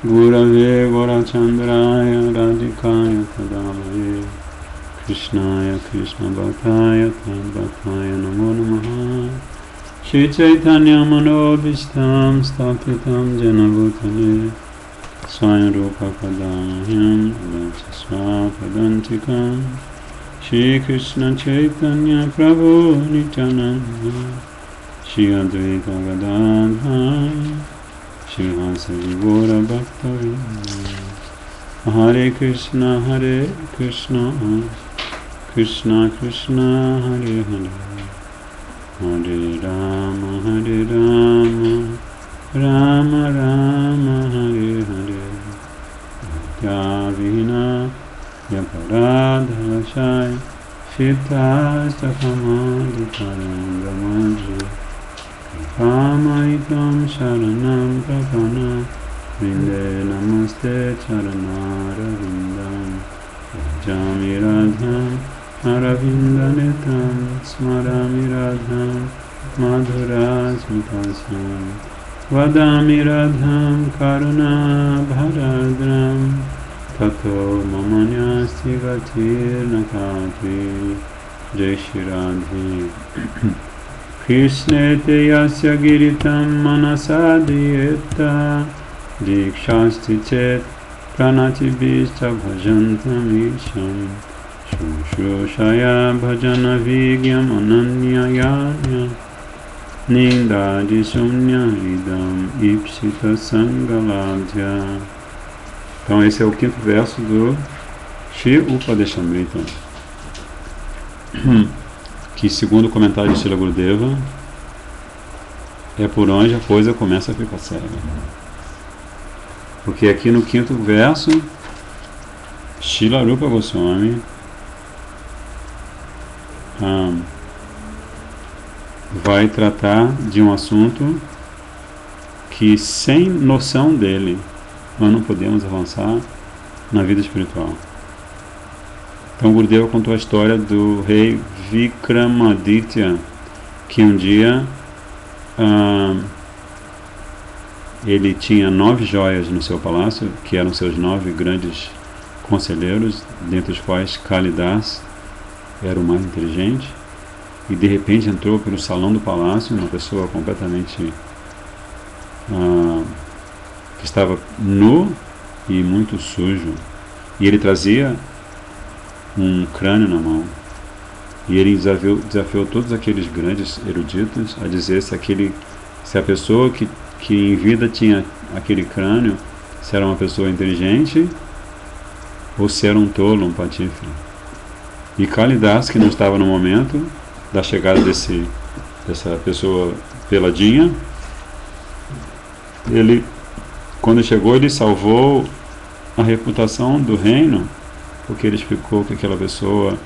Gurave Gorachandraya Radhikaya Kadamaye Krishnaya Krishna Bhaktaya Tadbhaktaya Namo Namaha Shri Chaitanya Manobhishtam Sthapitam Jena Bhutale Swayam Rupa Kadamahyam Vachasva Padantikam Shri Krishna Chaitanya Prabhu Nityananda Shri Advaita Gadadhara Shri Vasadi Gaura Bhaktavinda Hare Krishna Krishna Krishna Hare Hare Hare Rama Rama Rama Hare Hare Yavina Yaparadhashai Shitastakamādhikaram Brahmadri Kamaitam Sharanam Prapana Vinde Namaste Charanarvindam Jami Radham Aravindanetam Smarami Radham Madhura Smitasyam Vadami Radham Karuna Bharadram Tato Mamanyasti Gatir Nakati Jai Shri Radhe Krishna te yasya giritam manasadiyeta Dikshasti chet pranati bhishta bhajantam isham Shushushaya bhajana vigyam ananya yanya Nindadi sumnya idam ipsita sangaladhya. Então esse é o quinto verso do Shri Upadeshamrita, que segundo o comentário de Srila Gurudeva, é por onde a coisa começa a ficar séria. Porque aqui no quinto verso, Srila Rupa Goswami vai tratar de um assunto que, sem noção dele, nós não podemos avançar na vida espiritual. Então Gurudeva contou a história do rei Vikramaditya, que um dia ele tinha 9 joias no seu palácio, que eram seus 9 grandes conselheiros, dentre os quais Kalidas era o mais inteligente, e de repente entrou pelo salão do palácio uma pessoa completamente que estava nu e muito sujo, e ele trazia um crânio na mão, e ele desafiou todos aqueles grandes eruditos a dizer se a pessoa que em vida tinha aquele crânio, se era uma pessoa inteligente ou se era um tolo, um patife. E Kalidas, que não estava no momento da chegada dessa pessoa peladinha, quando chegou, ele salvou a reputação do reino, porque ele explicou que aquela pessoa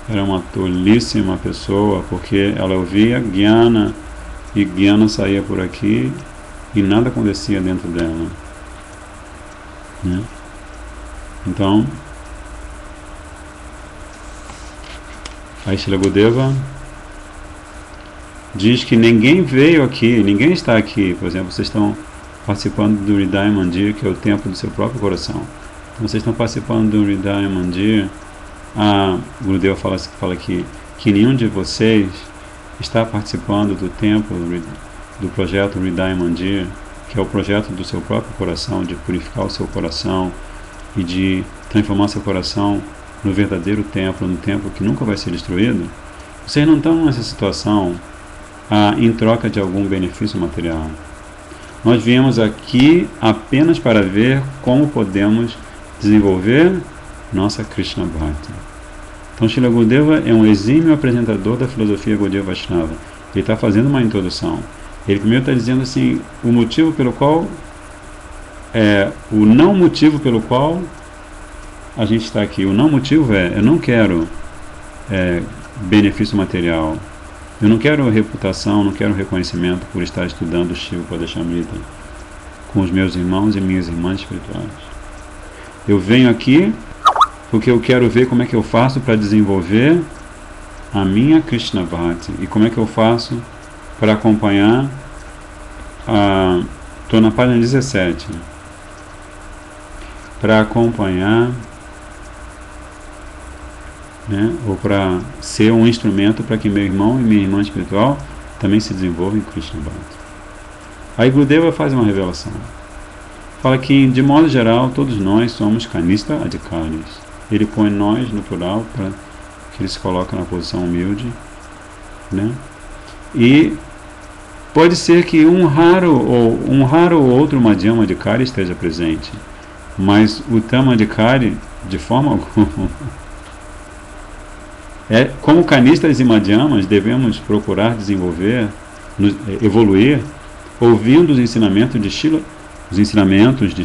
era uma tolíssima pessoa, porque ela ouvia Jnana, e Jnana saía por aqui e nada acontecia dentro dela, né? Então, a Srila Gurudeva diz que ninguém veio aqui, ninguém está aqui. Por exemplo, vocês estão participando do Hridaya Mandir, que é o templo do seu próprio coração. Então, vocês estão participando do Hridaya Mandir. Gurudeva fala que nenhum de vocês está participando do templo, do projeto Hridaya Mandir, que é o projeto do seu próprio coração, de purificar o seu coração e de transformar seu coração no verdadeiro templo, no templo que nunca vai ser destruído. Vocês não estão nessa situação em troca de algum benefício material. Nós viemos aqui apenas para ver como podemos desenvolver nossa Krishna Bhakti. Então, Srila Gurudeva é um exímio apresentador da filosofia Gaudiya Vaishnava. Ele está fazendo uma introdução. Ele primeiro está dizendo assim, o motivo pelo qual, o não motivo pelo qual a gente está aqui. O não motivo eu não quero benefício material. Eu não quero reputação, não quero reconhecimento por estar estudando o Shiva Padeshamrita com os meus irmãos e minhas irmãs espirituais. Eu venho aqui porque eu quero ver como é que eu faço para desenvolver a minha Krishna Bhakti e como é que eu faço para acompanhar estou na página 17. para acompanhar, né, ou para ser um instrumento para que meu irmão e minha irmã espiritual também se desenvolvam em Krishna Bhakti. Aí Gurudeva faz uma revelação. Fala que, de modo geral, todos nós somos kanista adhikaris. Ele põe nós no plural para que ele se coloque na posição humilde, né? E pode ser que um raro ou outro Madhyama Adhikari esteja presente, mas o Uttama Adhikari, de forma alguma. Como kanistas e Madhyamas, devemos procurar desenvolver, evoluir, ouvindo os ensinamentos de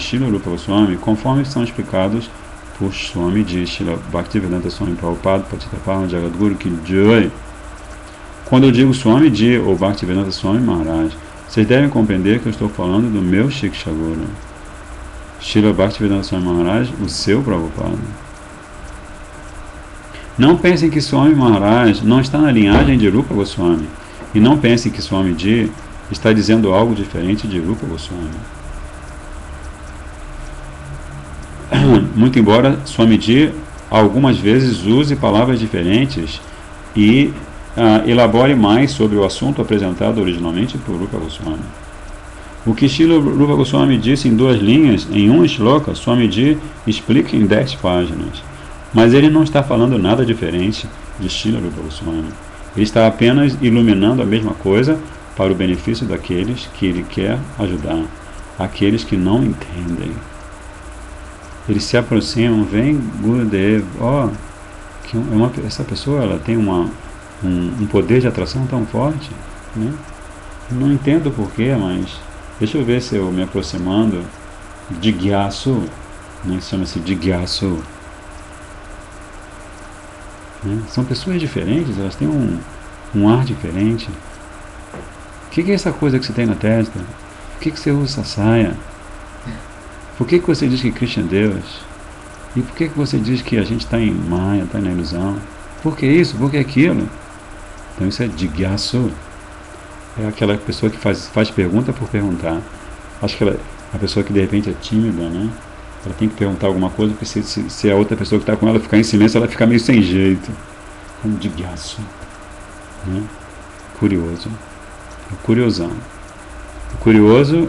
Srila Rupa Goswami, conforme são explicados por Swami de Srila Bhaktivedanta Swami Prabhupada Patitapama Jagadguru Ki Jai. Quando eu digo Swami de ou Bhaktivedanta Swami Maharaj, vocês devem compreender que eu estou falando do meu Shikshaguru, Srila Bhaktivedanta Swami Maharaj, o seu Prabhupada. Não pensem que Swami Maharaj não está na linhagem de Rupa Goswami, e não pensem que Swami Ji está dizendo algo diferente de Rupa Goswami. Muito embora Swami Ji algumas vezes use palavras diferentes e elabore mais sobre o assunto apresentado originalmente por Rupa Goswami. O que Srila Rupa Goswami disse em 2 linhas, em um shloka, Swami Ji explica em 10 páginas. Mas ele não está falando nada diferente de Srila Rupa Goswami. Ele está apenas iluminando a mesma coisa para o benefício daqueles que ele quer ajudar, aqueles que não entendem. Eles se aproximam, vem Gurudev, essa pessoa ela tem um poder de atração tão forte, né? Não entendo porquê, mas deixa eu ver se eu me aproximando de Gyasu, né? Chama-se de Gyasu. Né? São pessoas diferentes, elas têm um ar diferente. O que é essa coisa que você tem na testa? Por que você usa essa saia? Por que você diz que Krishna é Deus? E por que você diz que a gente está em Maya, está na ilusão? Por que isso? Por que aquilo? Então isso é Jigyasu. É aquela pessoa que faz pergunta por perguntar. Acho que a pessoa que de repente é tímida, né? Ela tem que perguntar alguma coisa, porque se a outra pessoa que está com ela ficar em silêncio, ela fica meio sem jeito. Como Jigyasu. Né? Curioso. Curiosão. O curioso,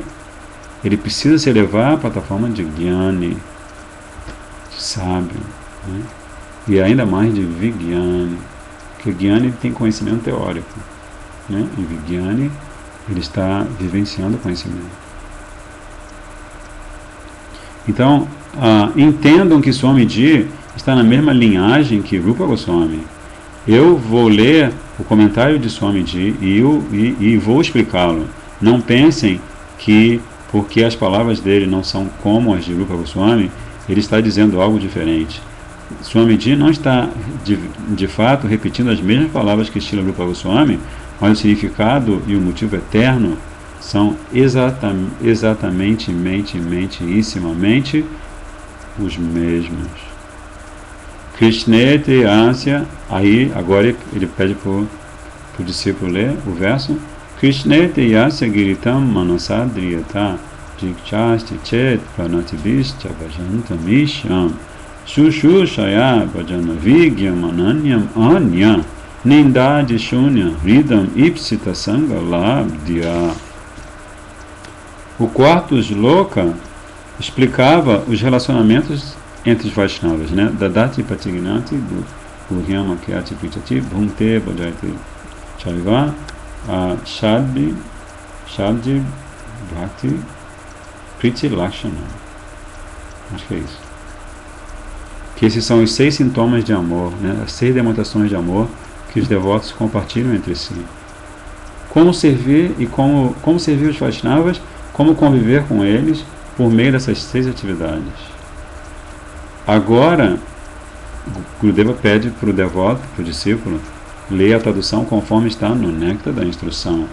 ele precisa se elevar à plataforma de Jnani, de sábio, né? E ainda mais de Vijnani, porque Jnani tem conhecimento teórico, né? E Vijnani, ele está vivenciando o conhecimento. Então, entendam que Swami Ji está na mesma linhagem que Rupa Goswami. Eu vou ler o comentário de Swami Ji e vou explicá-lo. Não pensem que, porque as palavras dele não são como as de Rupa Goswami, ele está dizendo algo diferente. Swami Ji não está, de fato, repetindo as mesmas palavras que Srila Rupa Goswami, mas o significado e o motivo eterno são exatamente os mesmos. Krishnete Asya, aí agora ele pede para o discípulo ler o verso. Krishnete Yasya Giritam Manasadriyata Jikchasti Chet Pranatibhischa Vajantamisham Shushushaya Vajana Vigyam Ananyam Anya Nindadi Shunya Ridam Ipsita Sangha Labdya. O quarto shloka explicava os relacionamentos entre os Vaishnavas, né? Dadati Patignati Guhyama Kyati Prichati Bhumte Bhajayate Chaiva Shadji Bhakti Priti Lakshana. Acho que é isso. Que esses são os 6 sintomas de amor, né? As 6 demonstrações de amor que os devotos compartilham entre si. Como servir e como servir os Vaishnavas, como conviver com eles por meio dessas 6 atividades. Agora, Gurudeva pede para o devoto, para o discípulo, ler a tradução conforme está no néctar da instrução.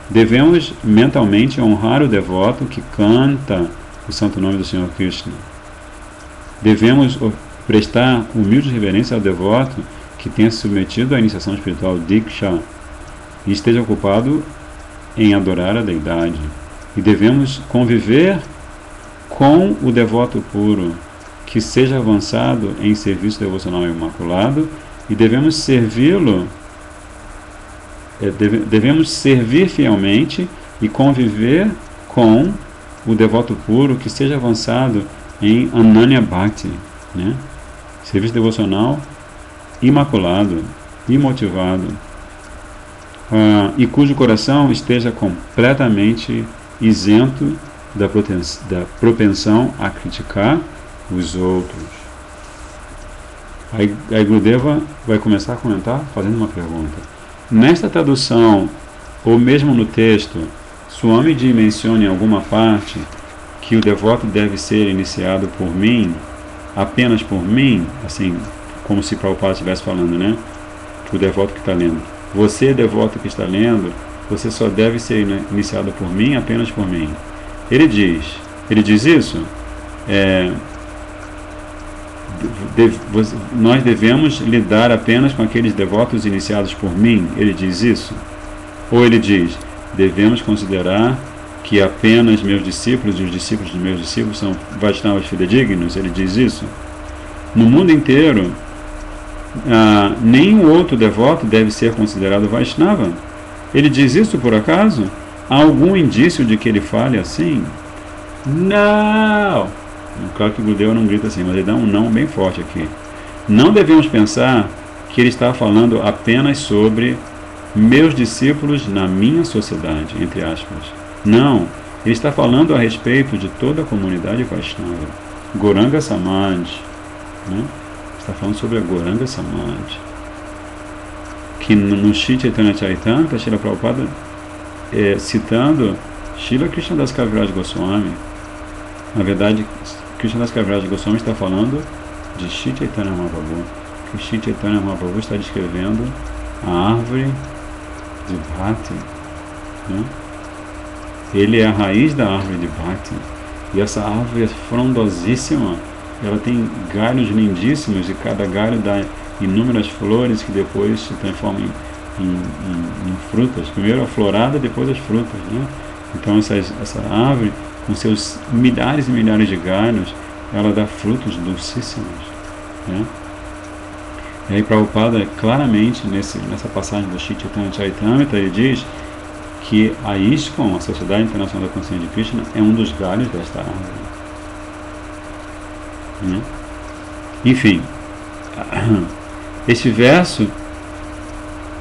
Devemos mentalmente honrar o devoto que canta o santo nome do Senhor Krishna. Devemos prestar humilde reverência ao devoto que tenha se submetido à iniciação espiritual Diksha e esteja ocupado em adorar a deidade. E devemos conviver com o devoto puro, que seja avançado em serviço devocional imaculado e devemos servi-lo, devemos servir fielmente e conviver com o devoto puro que seja avançado em Ananya Bhakti, né? Serviço devocional imaculado, imotivado, e cujo coração esteja completamente isento da propensão a criticar os outros. Aí Gurudeva vai começar a comentar fazendo uma pergunta. Nesta tradução, ou mesmo no texto, Swamiji menciona em alguma parte que o devoto deve ser iniciado por mim, apenas por mim, assim, como se Prabhupada estivesse falando, né? Para o devoto que está lendo. Você, devoto que está lendo, você só deve ser iniciado por mim, apenas por mim. Ele diz isso? Nós devemos lidar apenas com aqueles devotos iniciados por mim? Ele diz isso? Ou ele diz, devemos considerar que apenas meus discípulos e os discípulos dos meus discípulos são Vaishnavas fidedignos? Ele diz isso? No mundo inteiro, nenhum outro devoto deve ser considerado Vaishnava. Ele diz isso por acaso? Há algum indício de que ele fale assim? Não! Claro que o Gurudeva não grita assim, mas ele dá um não bem forte aqui. Não devemos pensar que ele está falando apenas sobre meus discípulos na minha sociedade, entre aspas. Não, ele está falando a respeito de toda a comunidade Vaishnava. Gauranga Samaj, né? Está falando sobre a Gauranga Samaj. Que no Shri Chaitanya Charitamrita, Srila Prabhupada citando Srila Krishnadas Kaviraj Goswami. Na verdade, Krishnadas Kaviraj Goswami está falando de Shri Chaitanya Mahaprabhu. Que Shri Chaitanya Mahaprabhu está descrevendo a árvore de Bhakti, né? Ele é a raiz da árvore de Bhakti. E essa árvore é frondosíssima. Ela tem galhos lindíssimos e cada galho dá inúmeras flores que depois se transformam em frutas. Primeiro a florada, depois as frutas, né? Então essa árvore, com seus milhares e milhares de galhos, ela dá frutos dulcíssimos, né? E aí Prabhupada claramente nessa passagem do Shri Chaitanya Charitamrita, ele diz que a ISKCON, a Sociedade Internacional da Consciência de Krishna, é um dos galhos desta árvore, né? Enfim, este verso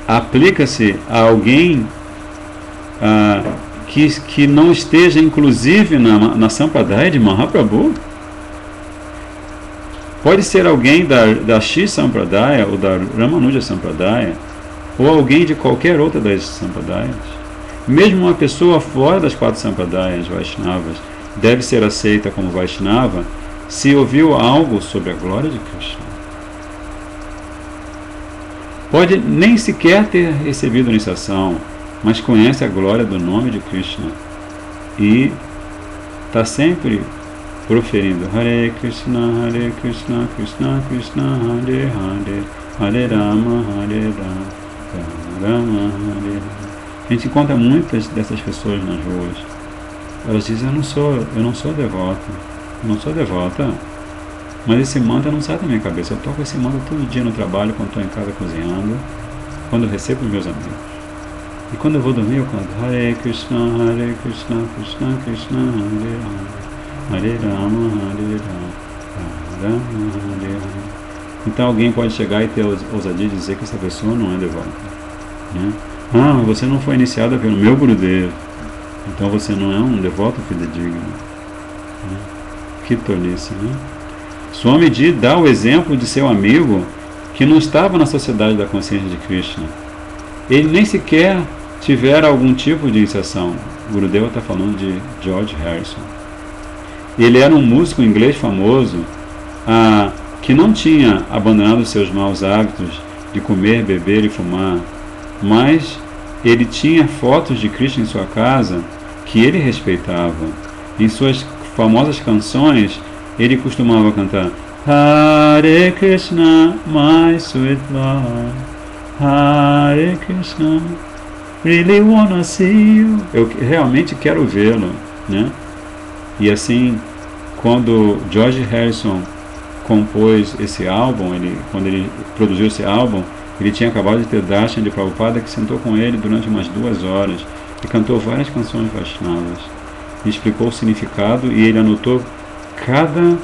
aplica-se a alguém que não esteja inclusive na Sampradaya de Mahaprabhu. Pode ser alguém da Shri Sampradaya ou da Ramanuja Sampradaya, ou alguém de qualquer outra das Sampradayas. Mesmo uma pessoa fora das 4 Sampradayas Vaishnavas deve ser aceita como Vaishnava se ouviu algo sobre a glória de Krishna. Pode nem sequer ter recebido iniciação, mas conhece a glória do nome de Krishna e está sempre proferindo Hare Krishna, Krishna Krishna, Hare Hare, Hare Rama, Hare Rama, Rama, Hare Hare. A gente encontra muitas dessas pessoas nas ruas. Elas dizem, eu não sou devota, mas esse mantra não sai da minha cabeça. Eu toco esse mantra todo dia no trabalho, quando estou em casa cozinhando, quando eu recebo os meus amigos. E quando eu vou dormir, eu canto Hare Krishna, Krishna Krishna, Hare Hare, Hare Rama, Hare Rama, Rama, Hare Hare. Então alguém pode chegar e ter ousadia de dizer que essa pessoa não é devota, né? Mas você não foi iniciada pelo meu Gurudev, então você não é um devoto fidedigno, né? Que tolice, né? Swamiji dá o exemplo de seu amigo que não estava na Sociedade da Consciência de Krishna. Ele nem sequer tivera algum tipo de iniciação. O Gurudeva está falando de George Harrison. Ele era um músico inglês famoso que não tinha abandonado seus maus hábitos de comer, beber e fumar, mas ele tinha fotos de Krishna em sua casa que ele respeitava. Em suas famosas canções, ele costumava cantar Hare Krishna, my sweet Lord, Hare Krishna, really wanna see you. Eu realmente quero vê-lo, né? E assim, quando George Harrison compôs esse álbum, quando ele produziu esse álbum, ele tinha acabado de ter darshan de Prabhupada, que sentou com ele durante umas 2 horas e cantou várias canções Vaishnavas. Explicou o significado e ele anotou cada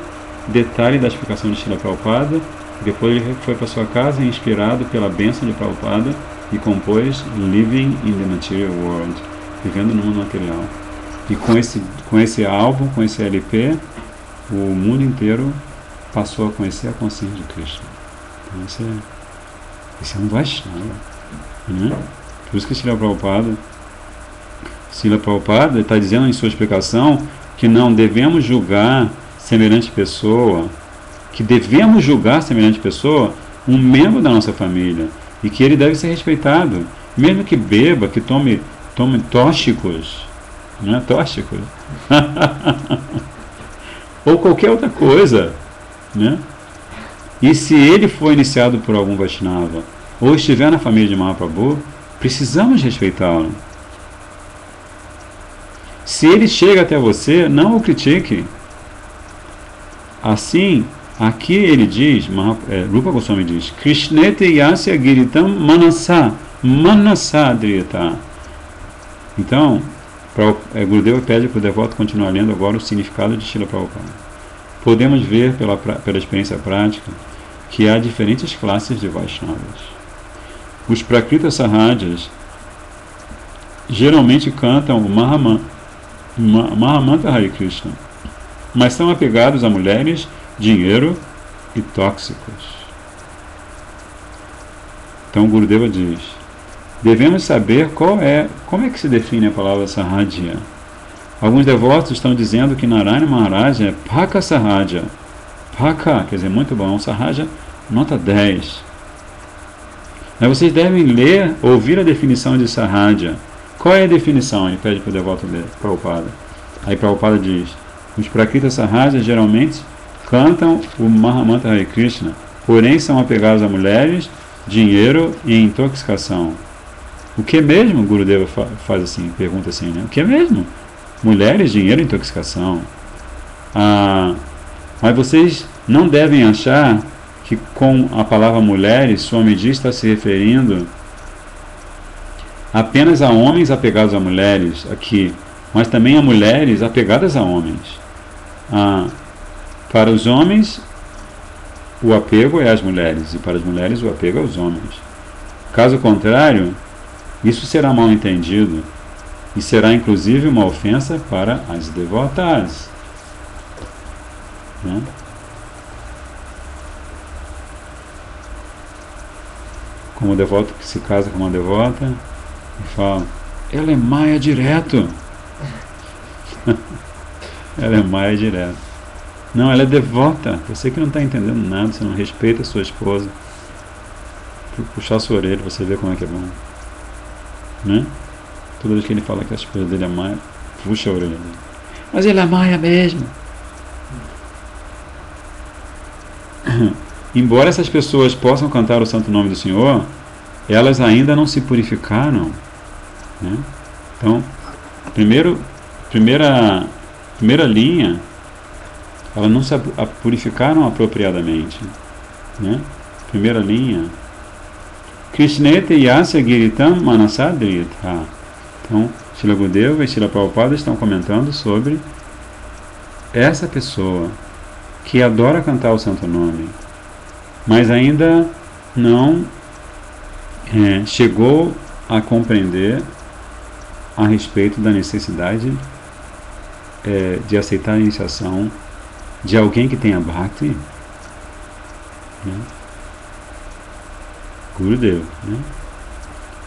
detalhe da explicação de Srila Prabhupada. Depois ele foi para sua casa, inspirado pela bênção de Prabhupada, e compôs Living in the Material World, vivendo no mundo material. E com esse álbum, com esse LP, o mundo inteiro passou a conhecer a consciência de Krishna. Então esse é um Vaishnava, né? Por isso que Srila Prabhupada está dizendo em sua explicação que não devemos julgar semelhante pessoa, um membro da nossa família, e que ele deve ser respeitado, mesmo que beba, que tome tóxicos, né? Tóxicos, ou qualquer outra coisa, né? E se ele for iniciado por algum Vaishnava, ou estiver na família de Mahaprabhu, precisamos respeitá-lo. Se ele chega até você, não o critique. Assim, aqui ele diz, Rupa Goswami diz, Krishnete yasya giritam manasa driyata. Então, Gurudeva pede para o devoto continuar lendo agora o significado de Srila Prabhupada. Podemos ver pela experiência prática que há diferentes classes de Vaishnavas. Os Prakrita Sahajas geralmente cantam o Mahamantra Hare Krishna, mas são apegados a mulheres, dinheiro e tóxicos. Então Gurudeva diz, devemos saber como é que se define a palavra Sahaja. Alguns devotos estão dizendo que Narayana Maharaj é Paka Sahaja. Paka, quer dizer, muito bom, Sahaja, nota 10. Mas vocês devem ouvir a definição de Sahaja. Qual é a definição? Ele pede para o devoto ler, Prabhupada. Aí Prabhupada diz, os Prakrita Sahajas geralmente cantam o Mahamantra Hare Krishna, porém são apegados a mulheres, dinheiro e intoxicação. O que mesmo? Gurudeva faz assim, pergunta assim, né? O que mesmo? Mulheres, dinheiro e intoxicação. Mas vocês não devem achar que com a palavra mulheres, Swamiji está se referindo apenas a homens apegados a mulheres aqui, mas também a mulheres apegadas a homens. Para os homens, o apego é às mulheres, e para as mulheres, o apego é aos homens. Caso contrário, isso será mal entendido, e será inclusive uma ofensa para as devotas. Né? Como o devoto que se casa com uma devota e fala, ela é Maya direto. Ela é Maya direto. Não, ela é devota. Você que não está entendendo nada, você não respeita a sua esposa. Puxar a sua orelha, você vê como é que é bom. Né? Toda vez que ele fala que a esposa dele é Maya, puxa a orelha dele. Mas ele é Maya mesmo. Embora essas pessoas possam cantar o santo nome do Senhor, elas ainda não se purificaram. Né? Então, primeira linha, elas não se purificaram apropriadamente. Né? Primeira linha, Krishnete yasya giritam manasadriyata. Então, Srila Gurudeva e Srila Prabhupada estão comentando sobre essa pessoa que adora cantar o santo nome, mas ainda não chegou a compreender a respeito da necessidade de aceitar a iniciação de alguém que tenha Bhakti, né? Gurudeva, né?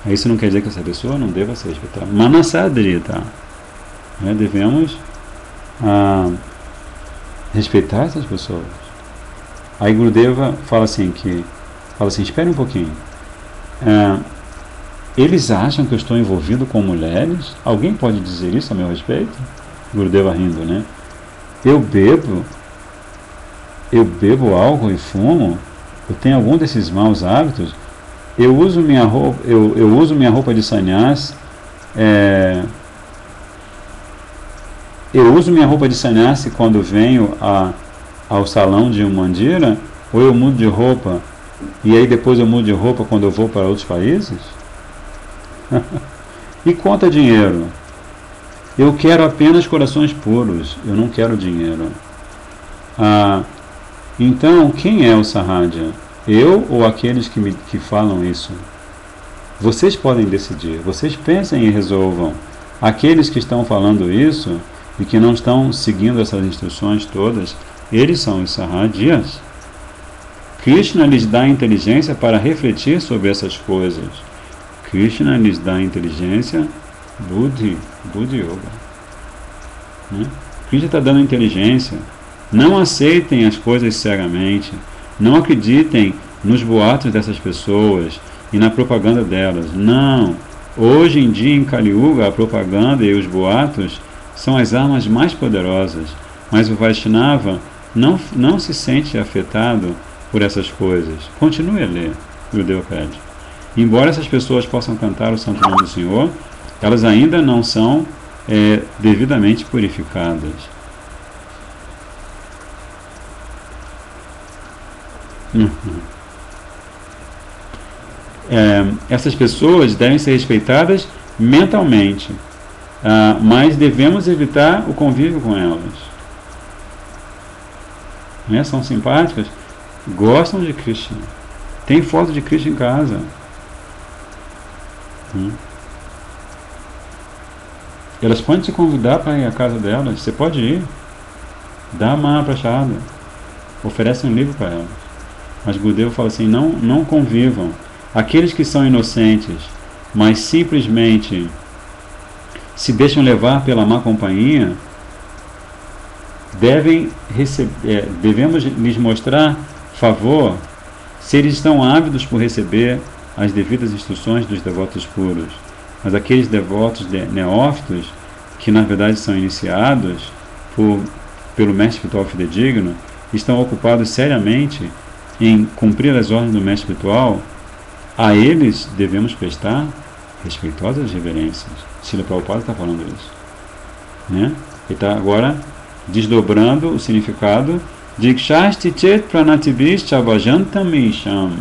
Isso não quer dizer que essa pessoa não deva ser respeitada. Manasadriyata, né? Devemos respeitar essas pessoas. Aí Gurudeva fala assim, espere um pouquinho. Eles acham que eu estou envolvido com mulheres? Alguém pode dizer isso a meu respeito? Gurudeva rindo, né? Eu bebo álcool e fumo? Eu tenho algum desses maus hábitos? Eu uso minha roupa de sannyas. Eu uso minha roupa de sannyasi quando venho ao salão de um mandira, ou eu mudo de roupa e aí depois eu mudo de roupa quando eu vou para outros países? E conta dinheiro. Eu quero apenas corações puros, eu não quero dinheiro. Então, quem é o Sahaja? Eu ou aqueles que falam isso? Vocês podem decidir, vocês pensem e resolvam. Aqueles que estão falando isso e que não estão seguindo essas instruções todas, eles são os Sahajas. Krishna lhes dá inteligência para refletir sobre essas coisas. Krishna lhes dá inteligência, Buddhi Yoga. Né? Krishna está dando inteligência. Não aceitem as coisas cegamente. Não acreditem nos boatos dessas pessoas e na propaganda delas. Não. Hoje em dia, em Kali Yuga, a propaganda e os boatos são as armas mais poderosas. Mas o Vaishnava não se sente afetado por essas coisas. Continue a ler, Gurudeva pede. Embora essas pessoas possam cantar o santo nome do Senhor, elas ainda não são devidamente purificadas. Essas pessoas devem ser respeitadas mentalmente, mas devemos evitar o convívio com elas. São simpáticas, gostam de Krishna, tem foto de Krishna em casa. Elas podem te convidar para ir à casa delas, você pode ir, dá uma prachada, oferece um livro para elas. Mas Gurudeva fala assim, não convivam. Aqueles que são inocentes, mas simplesmente se deixam levar pela má companhia, devemos lhes mostrar favor se eles estão ávidos por receber as devidas instruções dos devotos puros. Mas aqueles devotos neófitos, que na verdade são iniciados pelo mestre espiritual fidedigno, estão ocupados seriamente em cumprir as ordens do mestre espiritual. A eles devemos prestar respeitosas reverências. Srila Prabhupada está falando isso. Ele está agora desdobrando o significado de Dikshasti chet pranatibis chavajantam isham.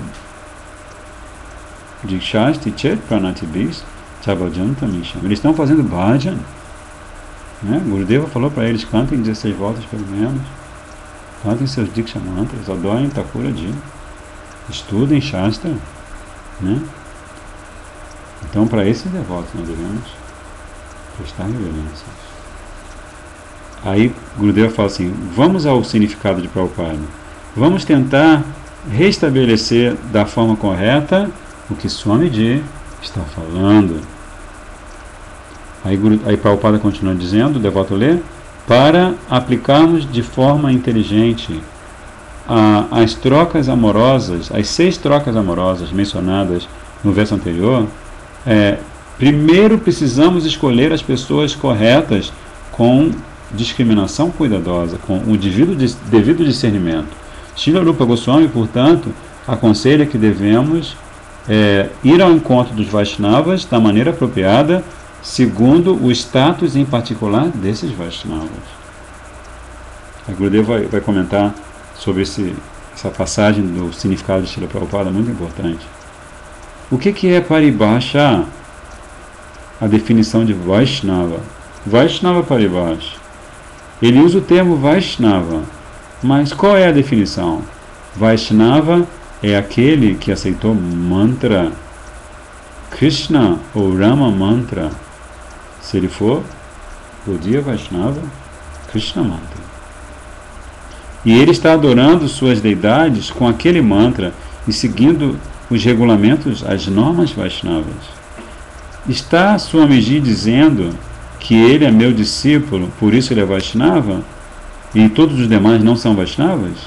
Dikshasti chet pranatibis chavajantam isham. Eles estão fazendo bhajan. Gurudeva falou para eles, cantem 16 voltas pelo menos. Cantem seus Diksha mantras, adorem Thakuraji, estudem Shastra. Então, para esses devotos, nós devemos prestar reverências. Aí, Gurudeva fala assim, vamos ao significado de Prabhupada. Vamos tentar restabelecer da forma correta o que Swamiji está falando. Aí Prabhupada continua dizendo, o devoto lê, para aplicarmos de forma inteligente as trocas amorosas, as 6 trocas amorosas mencionadas no verso anterior, primeiro precisamos escolher as pessoas corretas com discriminação cuidadosa, com o devido discernimento. Srila Rupa Goswami, portanto, aconselha que devemos ir ao encontro dos Vaishnavas da maneira apropriada, segundo o status em particular desses Vaishnavas. A Gurudeva vai comentar sobre essa passagem do significado de Srila Prabhupada, muito importante. O que é Paribhasha? A definição de Vaishnava. Vaishnava Paribhasha. Ele usa o termo Vaishnava, mas qual é a definição? Vaishnava é aquele que aceitou mantra, Krishna ou Rama mantra. Se ele for Gaudiya Vaishnava, Krishna mantra. E ele está adorando suas deidades com aquele mantra e seguindo os regulamentos, as normas Vaishnavas. Está Swamiji dizendo que ele é meu discípulo, por isso ele é Vaishnava, e todos os demais não são Vaishnavas?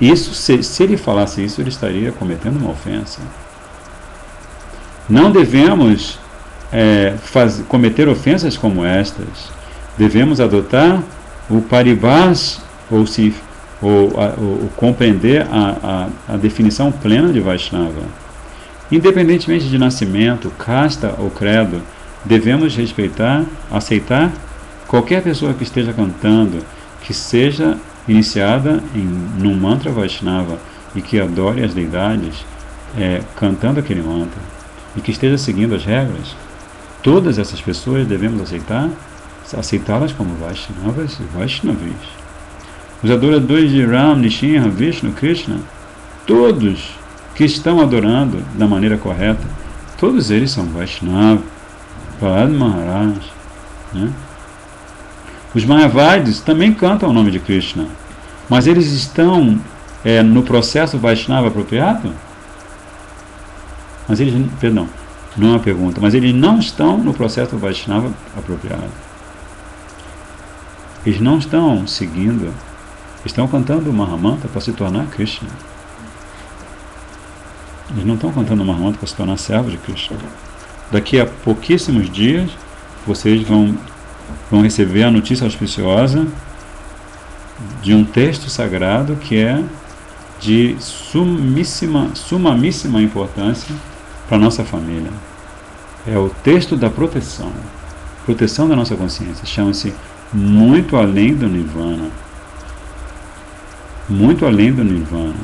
Isso, se ele falasse isso, ele estaria cometendo uma ofensa. Não devemos cometer ofensas como estas. Devemos adotar o paribhas, ou compreender a definição plena de Vaishnava. Independentemente de nascimento, casta ou credo, devemos aceitar qualquer pessoa que esteja cantando, que seja iniciada num mantra Vaishnava e que adore as deidades cantando aquele mantra e que esteja seguindo as regras, todas essas pessoas devemos aceitá-las como Vaishnavas e Vaishnavis. Os adoradores de Ram, Nishinra, Vishnu, Krishna, todos que estão adorando da maneira correta, todos eles são Vaishnava, Prahlad Maharaj, né? Os Mayavadis também cantam o nome de Krishna, mas eles estão no processo Vaishnava apropriado? Mas eles, perdão, não é uma pergunta, mas eles não estão no processo Vaishnava apropriado. Eles não estão seguindo, estão cantando o Mahamantra para se tornar Krishna. Eles não estão cantando o Mahamantra para se tornar servo de Krishna. Daqui a pouquíssimos dias, vocês vão receber a notícia auspiciosa de um texto sagrado que é de sumamíssima importância para a nossa família. É o texto da proteção da nossa consciência. Chama-se Muito Além do Nirvana. Muito Além do Nirvana.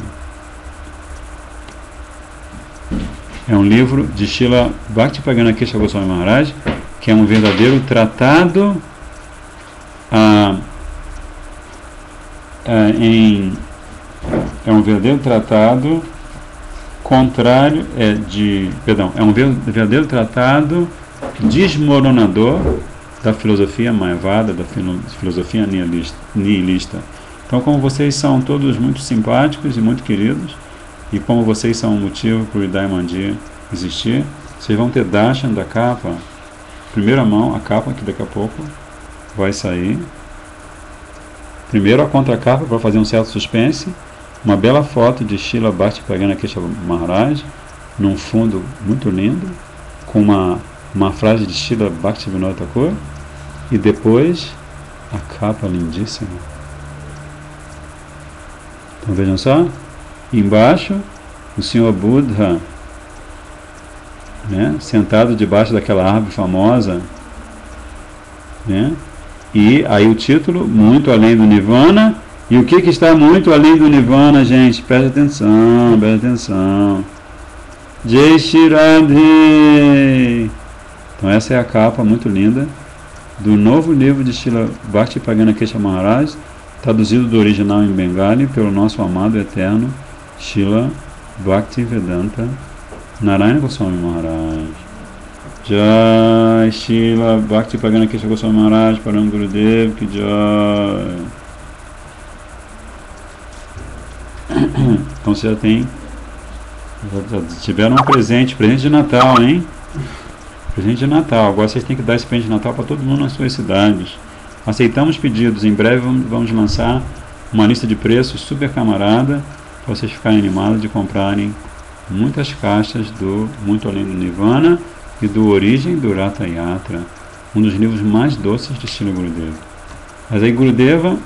É um livro de Srila Bhaktivedanta Kesava Goswami Maharaj, que é um verdadeiro tratado é um verdadeiro tratado contrário é um verdadeiro tratado desmoronador da filosofia mayavada, da filosofia nihilista. Então, como vocês são todos muito simpáticos e muito queridos, e como vocês são um motivo para o Hriday Mandir existir, vocês vão ter darshan da capa, primeira mão, a capa que daqui a pouco vai sair. Primeiro a contracapa para fazer um certo suspense, uma bela foto de Srila Bhaktivedanta Kesava Maharaj, num fundo muito lindo, com uma frase de Srila Bhaktivinoda Thakur, e depois a capa lindíssima. Então vejam só, embaixo o Senhor Buddha, né, sentado debaixo daquela árvore famosa, né? E aí o título, Muito Além do Nirvana. E o que está muito além do Nirvana, gente? Presta atenção, presta atenção. Jai Shri Radhe. Então essa é a capa muito linda do novo livro de Srila Bhaktivedanta Kesava Maharaj, traduzido do original em Bengali pelo nosso amado eterno Srila Bhaktivedanta Narayana Goswami Maharaj. Jai Srila Bhaktivedanta Kesava Goswami Maharaj, Param Gurudev Ki Jai. Então você já tiveram um presente de Natal, hein? Presente de Natal. Agora vocês têm que dar esse presente de Natal para todo mundo nas suas cidades. Aceitamos pedidos. Em breve vamos lançar uma lista de preços super camarada para vocês ficarem animados de comprarem muitas caixas do Muito Além do Nirvana e do Origem do Ratha Yatra, um dos livros mais doces de Srila Gurudeva. Mas aí Gurudeva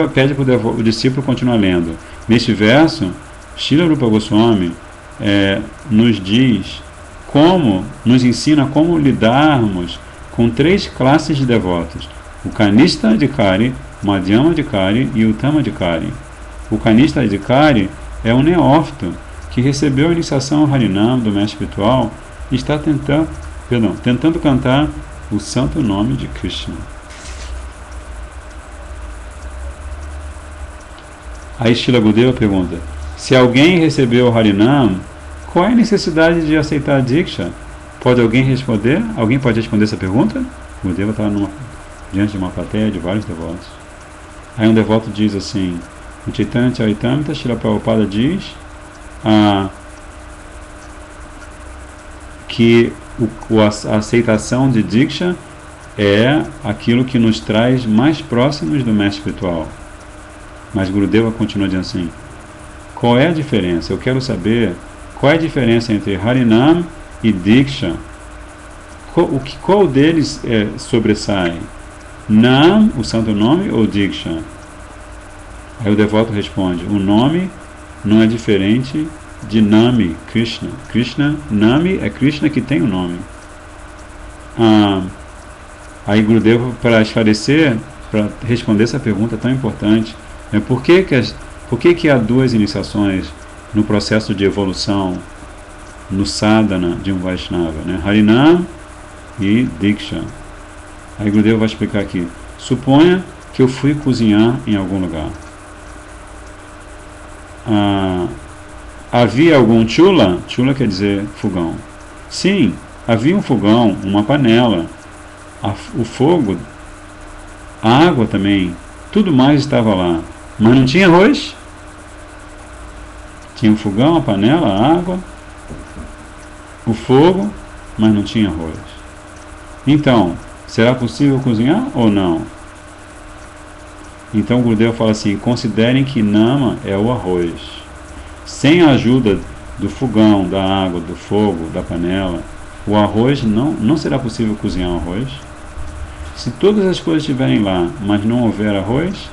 pede para o discípulo continuar lendo. Neste verso, Srila Rupa Goswami nos ensina como lidarmos com três classes de devotos: o Kanishta Adhikari, Madhyama Adhikari e Uttama Adhikari. O Kanishta Adhikari é um neófito que recebeu a iniciação Harinam do mestre espiritual e está tentando cantar o santo nome de Krishna. Aí Srila Gurudeva pergunta: se alguém recebeu o Harinam, qual é a necessidade de aceitar a Diksha? Pode alguém responder? Alguém pode responder essa pergunta? Gurudeva estava diante de uma plateia de vários devotos. Aí um devoto diz assim: no Chaitanya Charitamrita, Srila Prabhupada diz que a aceitação de Diksha é aquilo que nos traz mais próximos do mestre espiritual. Mas Gurudeva continua dizendo assim: qual é a diferença? Eu quero saber qual é a diferença entre Harinam e Diksha. Qual deles sobressai? Nam, o santo nome, ou Diksha? Aí o devoto responde: o nome não é diferente de Nami, Krishna. Nami é Krishna que tem o nome. Aí Gurudeva, para esclarecer, para responder essa pergunta tão importante. Por que há duas iniciações no processo de evolução, no sadhana de um Vaishnava, né? Harinam e Diksha. Aí Gurudeva vai explicar aqui. Suponha que eu fui cozinhar em algum lugar. Havia algum chula? Chula quer dizer fogão. Sim, havia um fogão, uma panela, o fogo, a água também, tudo mais estava lá. Mas não tinha arroz? Tinha o fogão, a panela, a água, o fogo, mas não tinha arroz. Então, será possível cozinhar ou não? Então o Gurudeva fala assim, considerem que nama é o arroz. Sem a ajuda do fogão, da água, do fogo, da panela, o arroz não será possível cozinhar o arroz. Se todas as coisas estiverem lá, mas não houver arroz,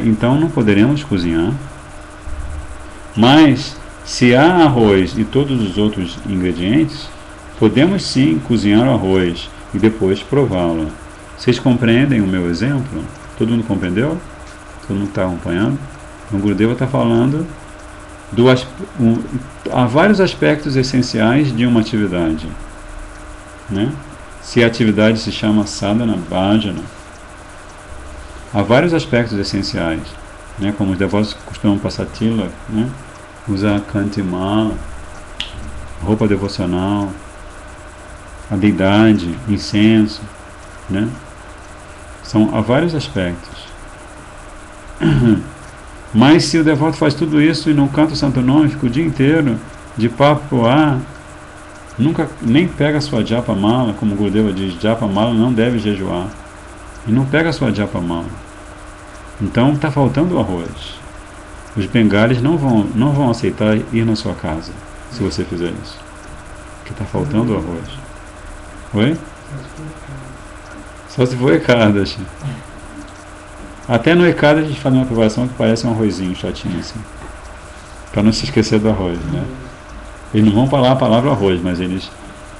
então não poderemos cozinhar. Mas se há arroz e todos os outros ingredientes, podemos sim cozinhar o arroz e depois prová-lo. Vocês compreendem o meu exemplo? Todo mundo compreendeu? Todo mundo está acompanhando? O Gurudeva está falando há vários aspectos essenciais de uma atividade, né? Se a atividade se chama sadhana, bhajana, há vários aspectos essenciais, né? Como os devotos costumam passar tilak, né? Usar kantimala, roupa devocional, a deidade, incenso, né? Há vários aspectos. Mas se o devoto faz tudo isso e não canta o santo nome, fica o dia inteiro de papo pro ar, nunca nem pega a sua japa mala, como o Gurudeva diz, japa mala não deve jejuar, e não pega a sua japa mala. Então está faltando o arroz. Os bengalis não vão aceitar ir na sua casa se você fizer isso, porque está faltando o arroz. Oi? Só se for Ekadashi. Até no Ekadashi a gente faz uma preparação que parece um arrozinho chatinho assim, para não se esquecer do arroz, né? Eles não vão falar a palavra arroz, mas eles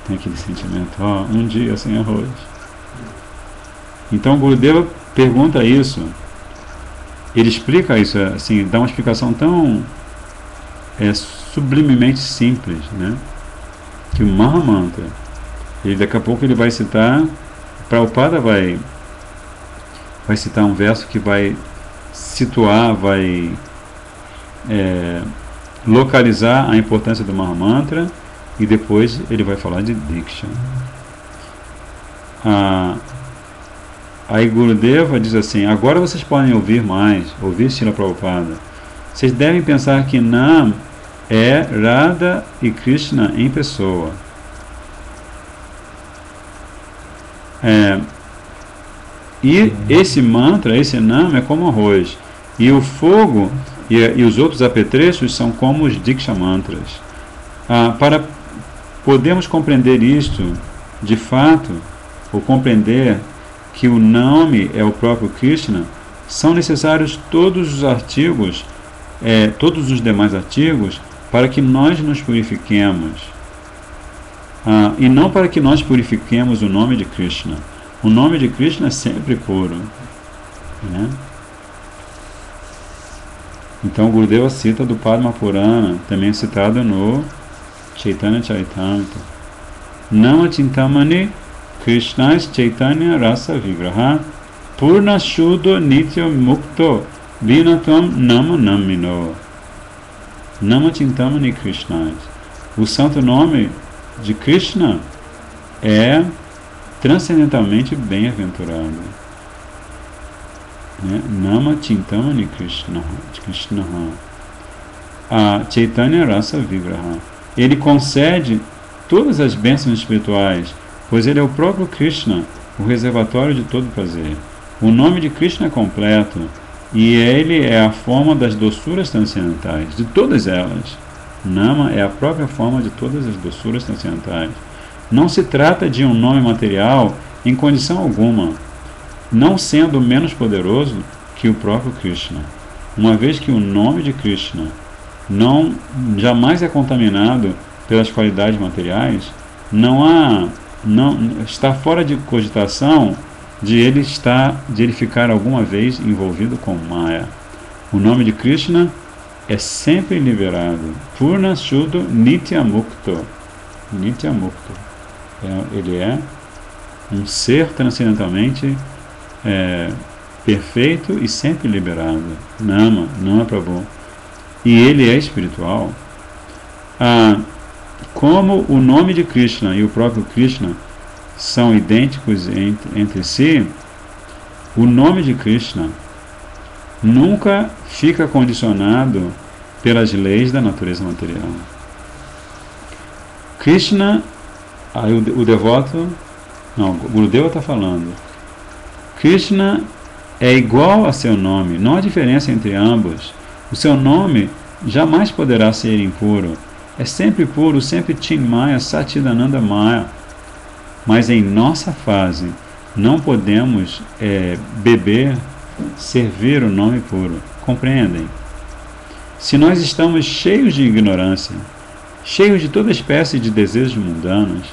têm aquele sentimento, um dia sem arroz. Então o Gurudeva pergunta isso, ele explica isso, assim, dá uma explicação tão sublimemente simples, né? Que o Mahamantra, daqui a pouco ele vai citar, Prabhupada vai citar um verso que vai situar, vai localizar a importância do Mahamantra, e depois ele vai falar de Diksha. Aí Gurudeva diz assim, agora vocês podem ouvir Srila Prabhupada. Vocês devem pensar que Nam é Radha e Krishna em pessoa. E esse mantra, esse Nam é como arroz. E o fogo e os outros apetrechos são como os Diksha mantras. Para podermos compreender isto de fato, ou compreender que o nome é o próprio Krishna, são necessários todos os artigos, todos os demais artigos, para que nós nos purifiquemos. E não para que nós purifiquemos o nome de Krishna. O nome de Krishna é sempre puro, né? Então o Gurudeva cita do Padma Purana, também citado no Chaitanya Charitamrita. Nama Chintamani Krishnas Chaitanya Rasa Vigraha Purna Shuddho Nitya Mukto Vinatvam Nama Namino. Nama Chintamani Krishnas. O santo nome de Krishna é transcendentalmente bem-aventurado, né? Nama Chintamani Krishna. A Chaitanya Rasa Vigraha. Ele concede todas as bênçãos espirituais, pois ele é o próprio Krishna, o reservatório de todo prazer. O nome de Krishna é completo, e ele é a forma das doçuras transcendentais, de todas elas. Nama é a própria forma de todas as doçuras transcendentais. Não se trata de um nome material em condição alguma, não sendo menos poderoso que o próprio Krishna. Uma vez que o nome de Krishna jamais é contaminado pelas qualidades materiais, está fora de cogitação de ele ficar alguma vez envolvido com Maya. O nome de Krishna é sempre liberado. Purna Shuddha Nitya Mukto. Nitya Mukto. Ele é um ser transcendentalmente perfeito e sempre liberado. Nama Prabhu. E ele é espiritual. Como o nome de Krishna e o próprio Krishna são idênticos entre si, o nome de Krishna nunca fica condicionado pelas leis da natureza material. Krishna, aí o devoto, não, o Gurudeva está falando, Krishna é igual a seu nome, não há diferença entre ambos. O seu nome jamais poderá ser impuro. É sempre puro, sempre Chinmaya, Satchidananda Maya. Mas em nossa fase, não podemos servir o nome puro. Compreendem? Se nós estamos cheios de ignorância, cheios de toda espécie de desejos mundanos,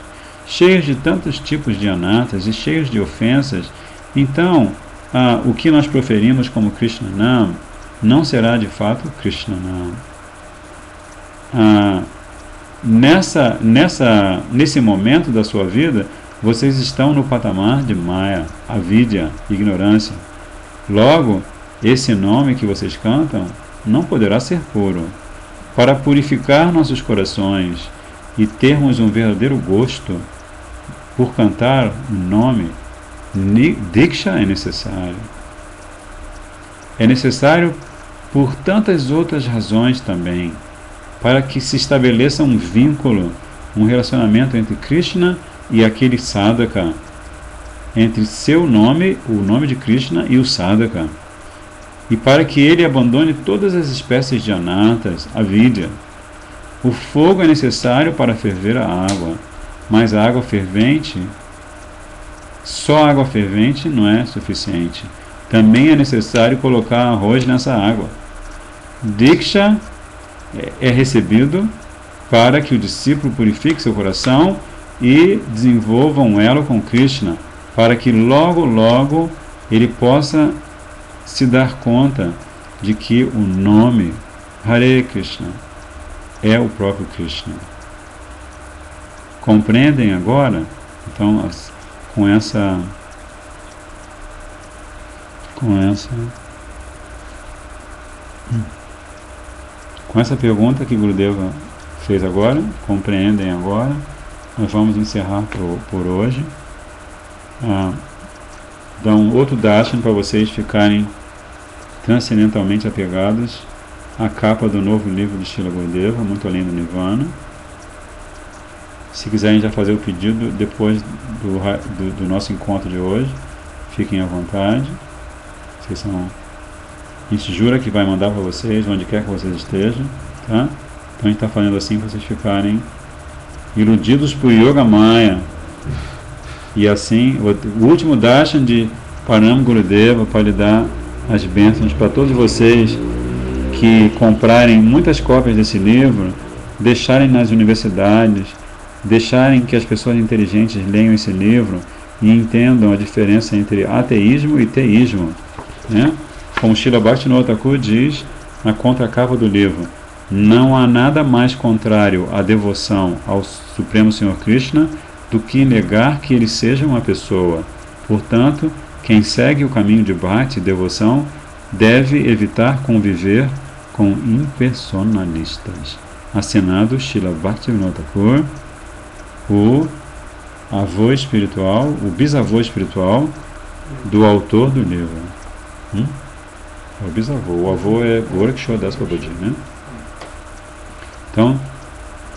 cheios de tantos tipos de anatas e cheios de ofensas, então o que nós proferimos como Krishnanam não será de fato Krishnanam. Nesse momento da sua vida, vocês estão no patamar de Maya, avidya, ignorância. Logo, esse nome que vocês cantam não poderá ser puro. Para purificar nossos corações e termos um verdadeiro gosto por cantar o nome, Diksha é necessário. É necessário por tantas outras razões também, para que se estabeleça um vínculo, um relacionamento entre Krishna e aquele sadhaka, entre seu nome, o nome de Krishna e o sadhaka, e para que ele abandone todas as espécies de anatas, avidya. O fogo é necessário para ferver a água, mas a água fervente, só água fervente não é suficiente. Também é necessário colocar arroz nessa água. Diksha é recebido para que o discípulo purifique seu coração e desenvolva um elo com Krishna, para que logo ele possa se dar conta de que o nome Hare Krishna é o próprio Krishna. Compreendem agora? Então, com essa pergunta que Gurudeva fez agora, compreendem agora? Nós vamos encerrar por hoje. Dá um outro darshan para vocês ficarem transcendentalmente apegados à capa do novo livro de Srila Gurudeva, Muito Além do Nirvana. Se quiserem já fazer o pedido depois do nosso encontro de hoje, fiquem à vontade. A gente jura que vai mandar para vocês, onde quer que vocês estejam, tá? Então a gente está fazendo assim para vocês ficarem iludidos por Yoga Maya. E assim, o último darshan de Param Gurudeva para lhe dar as bênçãos para todos vocês que comprarem muitas cópias desse livro, deixarem nas universidades, deixarem que as pessoas inteligentes leiam esse livro e entendam a diferença entre ateísmo e teísmo, né? Como Srila Bhaktivinoda Thakur diz na contracapa do livro, não há nada mais contrário à devoção ao Supremo Senhor Krishna do que negar que ele seja uma pessoa. Portanto, quem segue o caminho de Bhakti e devoção deve evitar conviver com impersonalistas. Assinado Srila Bhaktivinoda Thakur, o avô espiritual, o bisavô espiritual do autor do livro. É o bisavô. O avô é Gorakshora Das Babaji, né? Então,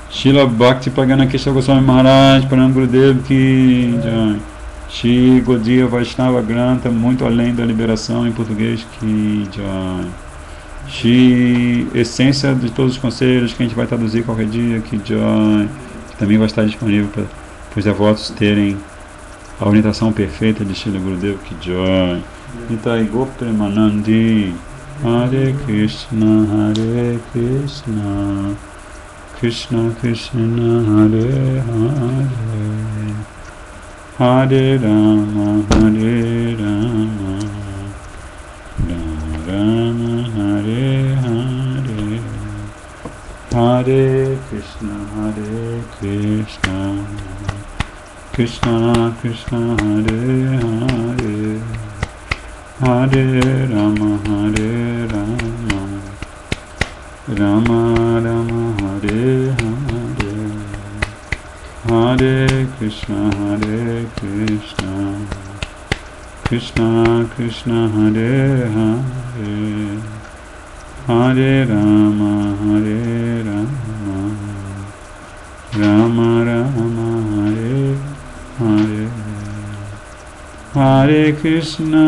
Srila Bhakti Pragana Kesha Goswami Maharaj, Param Gurudev Ki Jai, Shri Gaudiya Vaishnava Granta, Muito Além da Liberação, em português, Ki Jai, Shri Essência de Todos os Conselhos, que a gente vai traduzir qualquer dia, Ki Jai, que também vai estar disponível para os devotos terem a orientação perfeita de Srila Gurudev Ki Jai. Nitai Gopremanandi, Hare Krishna, Krishna Krishna, Hare Hare, Hare Rama, Hare Rama, Rama Rama, Hare Hare, Hare Krishna, Krishna Krishna, Hare Hare, Hare Rama, Rama Rama, Hare Hare, Hare Krishna, Krishna Krishna, Hare Hare, Hare Rama, Rama Rama, Hare Hare, Hare Krishna,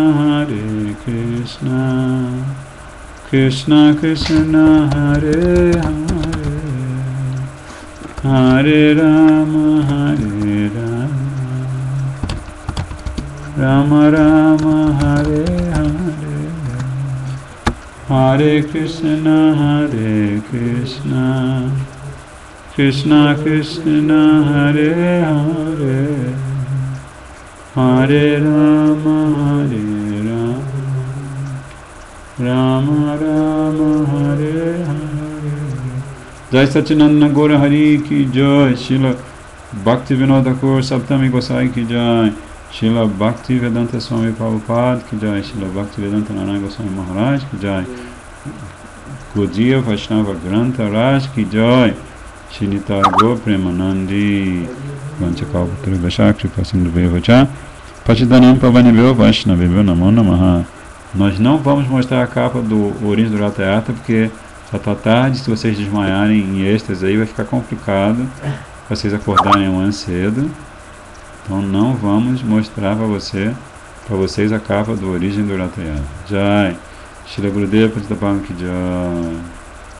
Krishna Krishna, Hare Hare, Hare Rama, Rama Rama, Hare Hare, Hare Krishna, Krishna Krishna, Hare Hare, Hare Rama, Rama Rama, Hare Hare. Jai Satchidananda Gaura Hari ki Jai, Srila Bhaktivinoda Thakur Saptami Gosai ki Jai, Srila Bhaktivedanta Swami Prabhupada ki Jai, Srila Bhaktivedanta Narayana Goswami Maharaj ki Jai, Gaudiya Vaishnava Grantha Raj ki Jai, Shinita Go Premanandi, Vanchakalpatru Vashakri Pasindu Vevacha, Pachidanam Pavanivyo Vaishnavivyo Namo Namaha. Nós não vamos mostrar a capa do Orins do Teatro porque já está tarde. Se vocês desmaiarem em êxtase aí vai ficar complicado vocês acordarem amanhã cedo. Então não vamos mostrar para vocês a capa do Origem do Teatro. Jai, Shri Gurudeva Patita Pam Ki Jai.